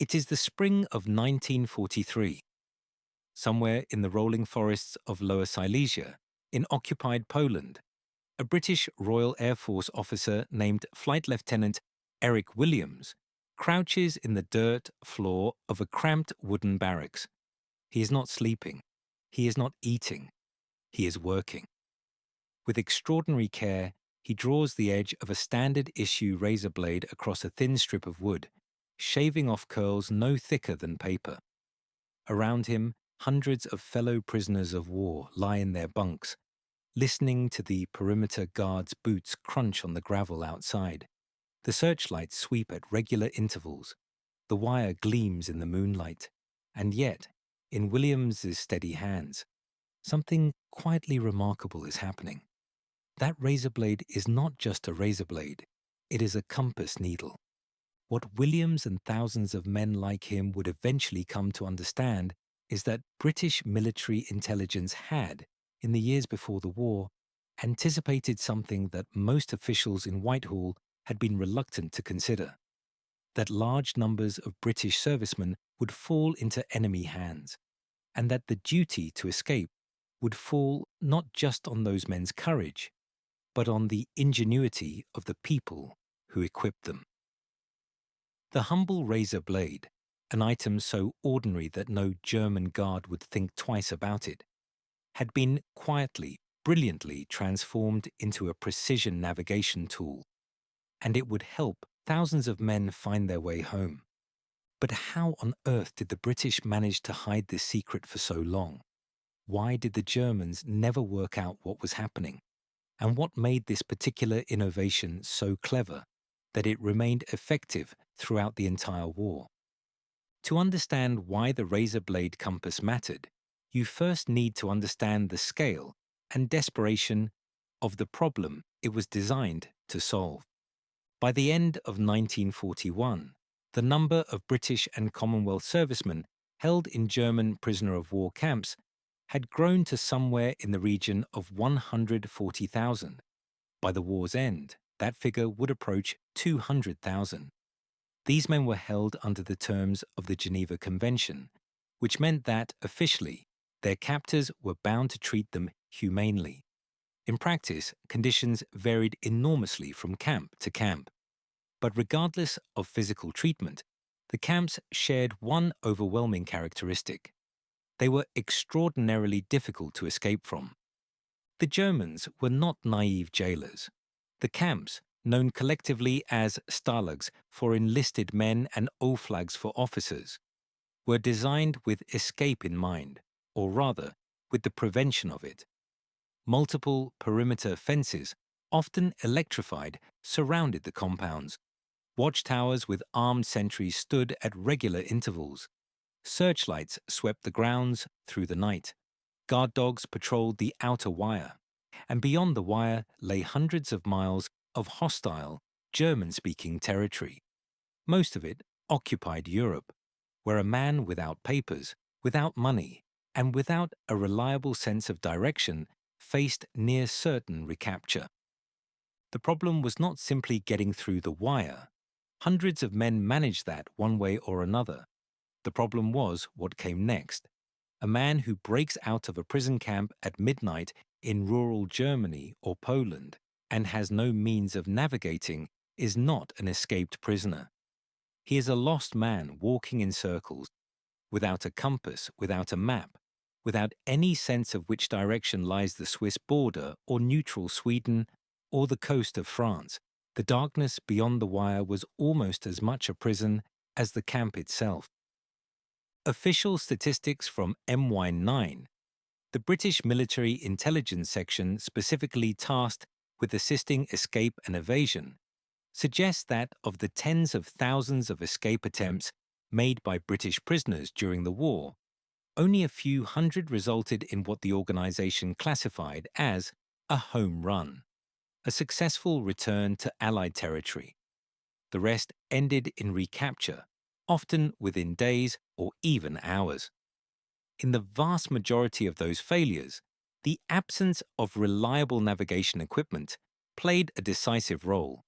It is the spring of 1943. Somewhere in the rolling forests of Lower Silesia, in occupied Poland, a British Royal Air Force officer named Flight Lieutenant Eric Williams crouches in the dirt floor of a cramped wooden barracks. He is not sleeping. He is not eating. He is working. With extraordinary care, he draws the edge of a standard issue razor blade across a thin strip of wood, shaving off curls no thicker than paper. Around him, hundreds of fellow prisoners of war lie in their bunks, listening to the perimeter guards' boots crunch on the gravel outside. The searchlights sweep at regular intervals. The wire gleams in the moonlight. And yet, in Williams's steady hands, something quietly remarkable is happening. That razor blade is not just a razor blade. It is a compass needle. What Williams and thousands of men like him would eventually come to understand is that British military intelligence had, in the years before the war, anticipated something that most officials in Whitehall had been reluctant to consider: that large numbers of British servicemen would fall into enemy hands, and that the duty to escape would fall not just on those men's courage, but on the ingenuity of the people who equipped them. The humble razor blade, an item so ordinary that no German guard would think twice about it, had been quietly, brilliantly transformed into a precision navigation tool, and it would help thousands of men find their way home. But how on earth did the British manage to hide this secret for so long? Why did the Germans never work out what was happening? And what made this particular innovation so clever that it remained effective throughout the entire war? To understand why the razor blade compass mattered, you first need to understand the scale and desperation of the problem it was designed to solve. By the end of 1941, the number of British and Commonwealth servicemen held in German prisoner of war camps had grown to somewhere in the region of 140,000. By the war's end, that figure would approach 200,000. These men were held under the terms of the Geneva Convention, which meant that, officially, their captors were bound to treat them humanely. In practice, conditions varied enormously from camp to camp. But regardless of physical treatment, the camps shared one overwhelming characteristic: they were extraordinarily difficult to escape from. The Germans were not naive jailers. The camps, known collectively as Stalags for enlisted men and Oflags for officers, were designed with escape in mind, or rather, with the prevention of it. Multiple perimeter fences, often electrified, surrounded the compounds. Watchtowers with armed sentries stood at regular intervals. Searchlights swept the grounds through the night. Guard dogs patrolled the outer wire. And beyond the wire lay hundreds of miles of hostile, German-speaking territory. Most of it occupied Europe, where a man without papers, without money, and without a reliable sense of direction faced near certain recapture. The problem was not simply getting through the wire. Hundreds of men managed that one way or another. The problem was what came next. A man who breaks out of a prison camp at midnight in rural Germany or Poland and has no means of navigating is not an escaped prisoner. He is a lost man walking in circles, without a compass, without a map, without any sense of which direction lies the Swiss border or neutral Sweden or the coast of France. The darkness beyond the wire was almost as much a prison as the camp itself. Official statistics from MY9, the British Military Intelligence Section specifically tasked with assisting escape and evasion, suggest that of the tens of thousands of escape attempts made by British prisoners during the war, only a few hundred resulted in what the organization classified as a home run, a successful return to Allied territory. The rest ended in recapture, often within days or even hours. In the vast majority of those failures, the absence of reliable navigation equipment played a decisive role.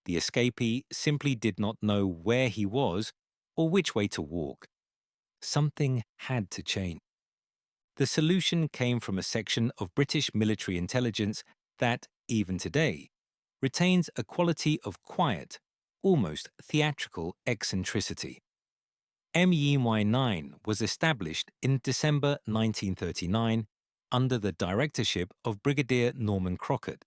The escapee simply did not know where he was or which way to walk. Something had to change. The solution came from a section of British military intelligence that, even today, retains a quality of quiet, almost theatrical eccentricity. MEY-9 was established in December 1939 under the directorship of Brigadier Norman Crockett,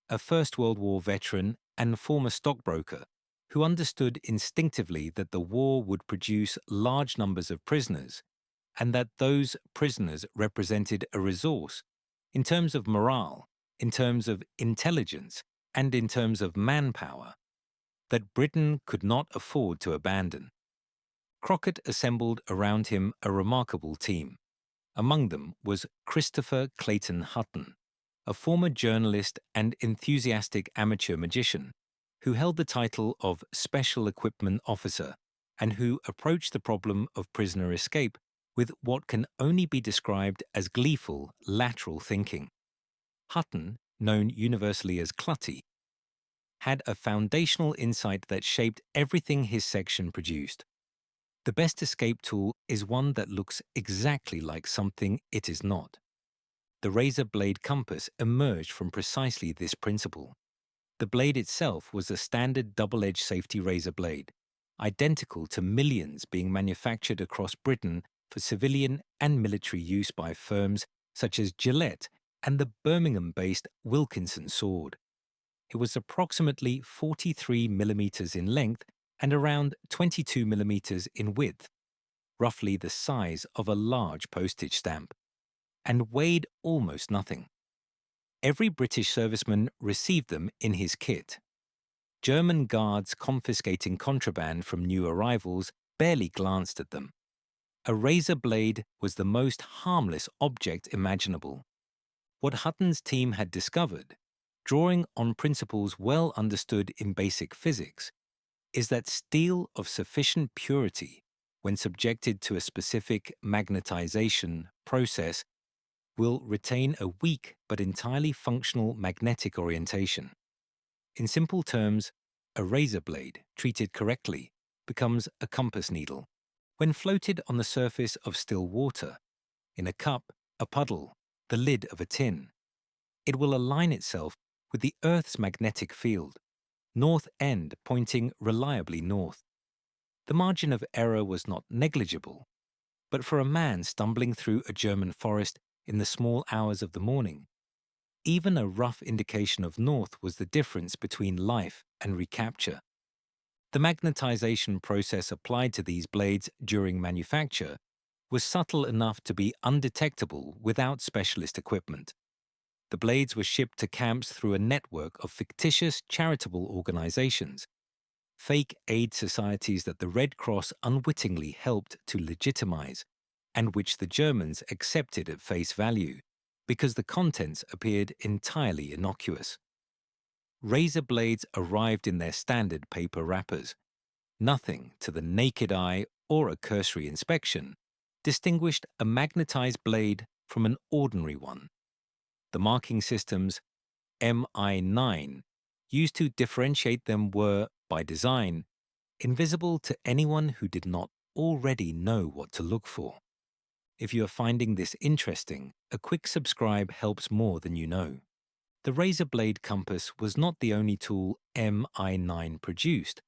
a First World War veteran and former stockbroker who understood instinctively that the war would produce large numbers of prisoners and that those prisoners represented a resource in terms of morale, in terms of intelligence, and in terms of manpower that Britain could not afford to abandon. Crockett assembled around him a remarkable team. Among them was Christopher Clayton Hutton, a former journalist and enthusiastic amateur magician who held the title of Special Equipment Officer and who approached the problem of prisoner escape with what can only be described as gleeful lateral thinking. Hutton, known universally as Clutty, had a foundational insight that shaped everything his section produced. The best escape tool is one that looks exactly like something it is not. The razor blade compass emerged from precisely this principle. The blade itself was a standard double-edged safety razor blade, identical to millions being manufactured across Britain for civilian and military use by firms such as Gillette and the Birmingham-based Wilkinson sword. It was approximately 43 millimeters in length and around 22 millimeters in width, roughly the size of a large postage stamp, and weighed almost nothing. Every British serviceman received them in his kit. German guards confiscating contraband from new arrivals barely glanced at them. A razor blade was the most harmless object imaginable. What Hutton's team had discovered, drawing on principles well understood in basic physics, is that steel of sufficient purity, when subjected to a specific magnetization process, will retain a weak but entirely functional magnetic orientation. In simple terms, a razor blade, treated correctly, becomes a compass needle. When floated on the surface of still water, in a cup, a puddle, the lid of a tin, it will align itself with the Earth's magnetic field, north end pointing reliably north. The margin of error was not negligible, but for a man stumbling through a German forest in the small hours of the morning, even a rough indication of north was the difference between life and recapture. The magnetization process applied to these blades during manufacture was subtle enough to be undetectable without specialist equipment. The blades were shipped to camps through a network of fictitious charitable organizations, fake aid societies that the Red Cross unwittingly helped to legitimize, and which the Germans accepted at face value, because the contents appeared entirely innocuous. Razor blades arrived in their standard paper wrappers. Nothing, to the naked eye or a cursory inspection, distinguished a magnetized blade from an ordinary one. The marking systems MI9 used to differentiate them were, by design, invisible to anyone who did not already know what to look for. If you are finding this interesting, a quick subscribe helps more than you know. The razor blade compass was not the only tool MI9 produced,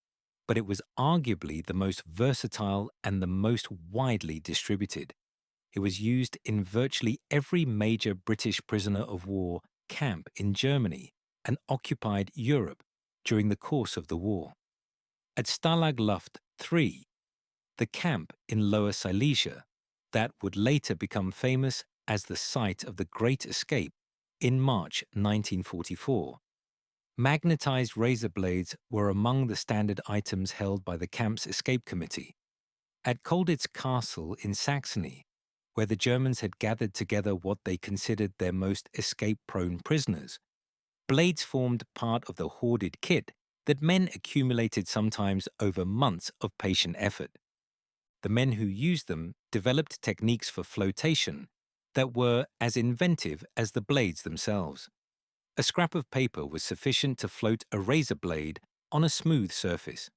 but it was arguably the most versatile and the most widely distributed. It was used in virtually every major British prisoner of war camp in Germany and occupied Europe during the course of the war. At Stalag Luft III, the camp in Lower Silesia, that would later become famous as the site of the Great Escape in March 1944, magnetized razor blades were among the standard items held by the camp's escape committee. At Colditz Castle in Saxony, where the Germans had gathered together what they considered their most escape-prone prisoners, blades formed part of the hoarded kit that men accumulated sometimes over months of patient effort. The men who used them developed techniques for flotation that were as inventive as the blades themselves. A scrap of paper was sufficient to float a razor blade on a smooth surface.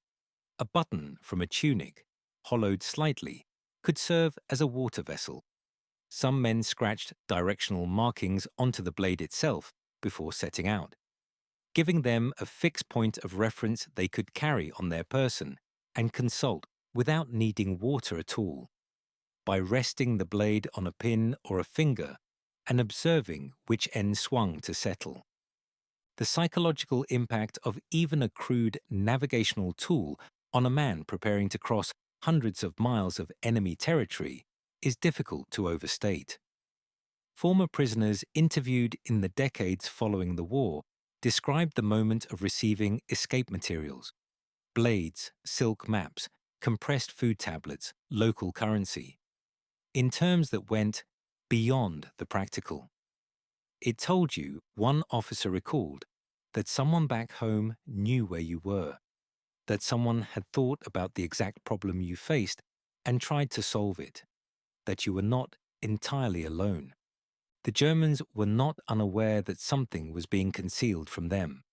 A button from a tunic, hollowed slightly, could serve as a water vessel. Some men scratched directional markings onto the blade itself before setting out, giving them a fixed point of reference they could carry on their person and consult without needing water at all, by resting the blade on a pin or a finger and observing which end swung to settle. The psychological impact of even a crude navigational tool on a man preparing to cross hundreds of miles of enemy territory is difficult to overstate. Former prisoners interviewed in the decades following the war described the moment of receiving escape materials: blades, silk maps, compressed food tablets, local currency, in terms that went beyond the practical. It told you, one officer recalled, that someone back home knew where you were, that someone had thought about the exact problem you faced and tried to solve it, that you were not entirely alone. The Germans were not unaware that something was being concealed from them.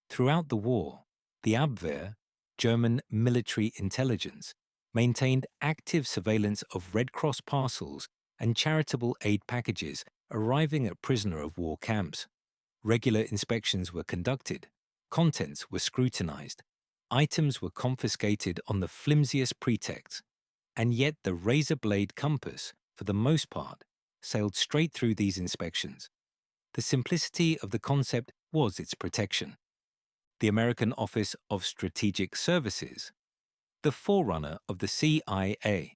Throughout the war, the Abwehr, German military intelligence, maintained active surveillance of Red Cross parcels and charitable aid packages arriving at prisoner of war camps. Regular inspections were conducted, contents were scrutinized, items were confiscated on the flimsiest pretexts, and yet the razor blade compass, for the most part, sailed straight through these inspections. The simplicity of the concept was its protection. The American Office of Strategic Services, the forerunner of the CIA,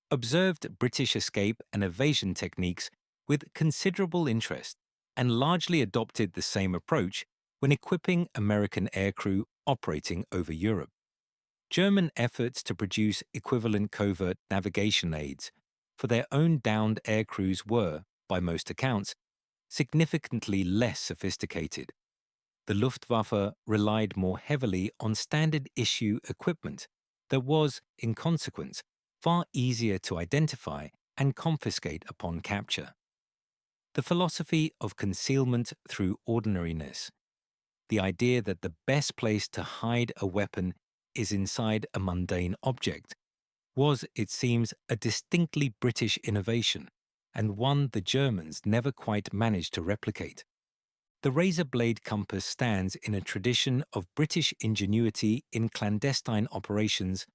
observed British escape and evasion techniques with considerable interest and largely adopted the same approach when equipping American aircrew operating over Europe. German efforts to produce equivalent covert navigation aids for their own downed aircrews were, by most accounts, significantly less sophisticated. The Luftwaffe relied more heavily on standard-issue equipment that was, in consequence, far easier to identify and confiscate upon capture. The philosophy of concealment through ordinariness, the idea that the best place to hide a weapon is inside a mundane object, was, it seems, a distinctly British innovation, and one the Germans never quite managed to replicate. The razor blade compass stands in a tradition of British ingenuity in clandestine operations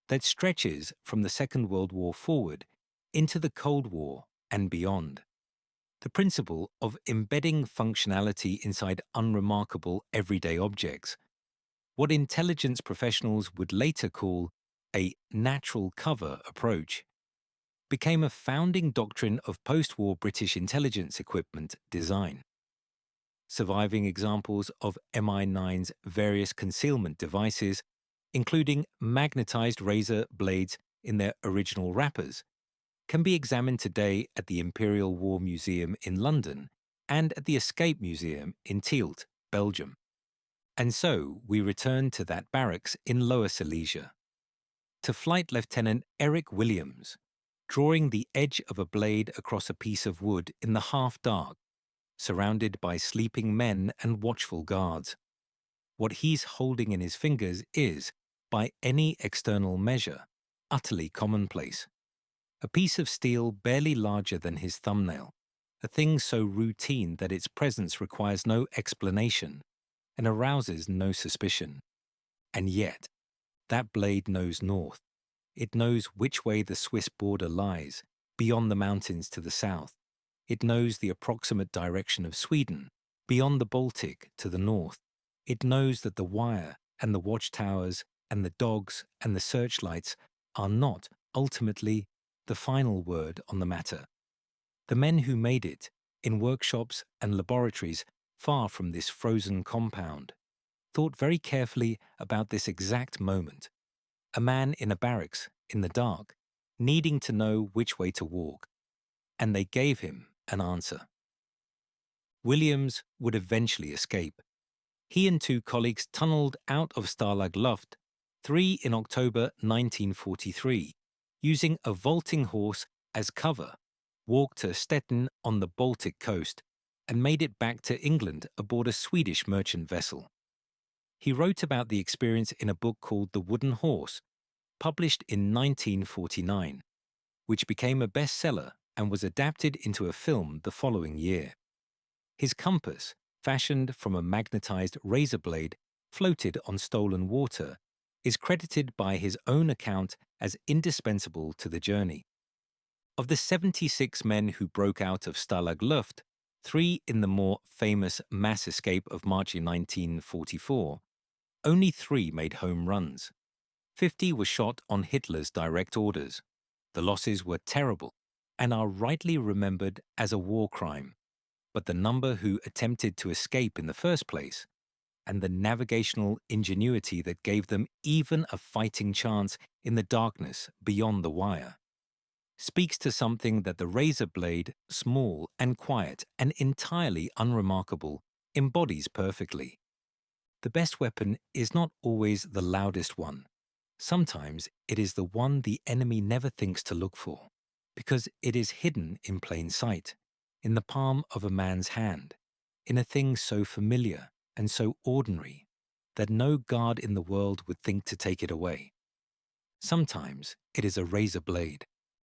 that stretches from the Second World War forward into the Cold War and beyond. The principle of embedding functionality inside unremarkable everyday objects, what intelligence professionals would later call a natural cover approach, became a founding doctrine of post-war British intelligence equipment design. Surviving examples of Mi-9's various concealment devices, including magnetized razor blades in their original wrappers, can be examined today at the Imperial War Museum in London and at the Escape Museum in Tielt, Belgium. And so we return to that barracks in Lower Silesia, to Flight Lieutenant Eric Williams, drawing the edge of a blade across a piece of wood in the half-dark, surrounded by sleeping men and watchful guards. What he's holding in his fingers is, by any external measure, utterly commonplace. A piece of steel barely larger than his thumbnail, a thing so routine that its presence requires no explanation and arouses no suspicion. And yet, that blade knows north. It knows which way the Swiss border lies, beyond the mountains to the south. It knows the approximate direction of Sweden, beyond the Baltic to the north. It knows that the wire and the watchtowers and the dogs and the searchlights are not, ultimately, the final word on the matter. The men who made it, in workshops and laboratories far from this frozen compound, thought very carefully about this exact moment. A man in a barracks, in the dark, needing to know which way to walk. And they gave him an answer. Williams would eventually escape. He and two colleagues tunneled out of Stalag Luft 3 in October 1943, using a vaulting horse as cover, walked to Stettin on the Baltic coast, and made it back to England aboard a Swedish merchant vessel. He wrote about the experience in a book called The Wooden Horse, published in 1949, which became a bestseller and was adapted into a film the following year. His compass, fashioned from a magnetized razor blade floated on stolen water, is credited by his own account as indispensable to the journey. Of the 76 men who broke out of Stalag Luft, 3 in the more famous mass escape of March in 1944, only 3 made home runs. 50 were shot on Hitler's direct orders. The losses were terrible and are rightly remembered as a war crime. But the number who attempted to escape in the first place, and the navigational ingenuity that gave them even a fighting chance in the darkness beyond the wire, speaks to something that the razor blade, small and quiet and entirely unremarkable, embodies perfectly. The best weapon is not always the loudest one. Sometimes it is the one the enemy never thinks to look for, because it is hidden in plain sight, in the palm of a man's hand, in a thing so familiar and so ordinary that no guard in the world would think to take it away. Sometimes it is a razor blade.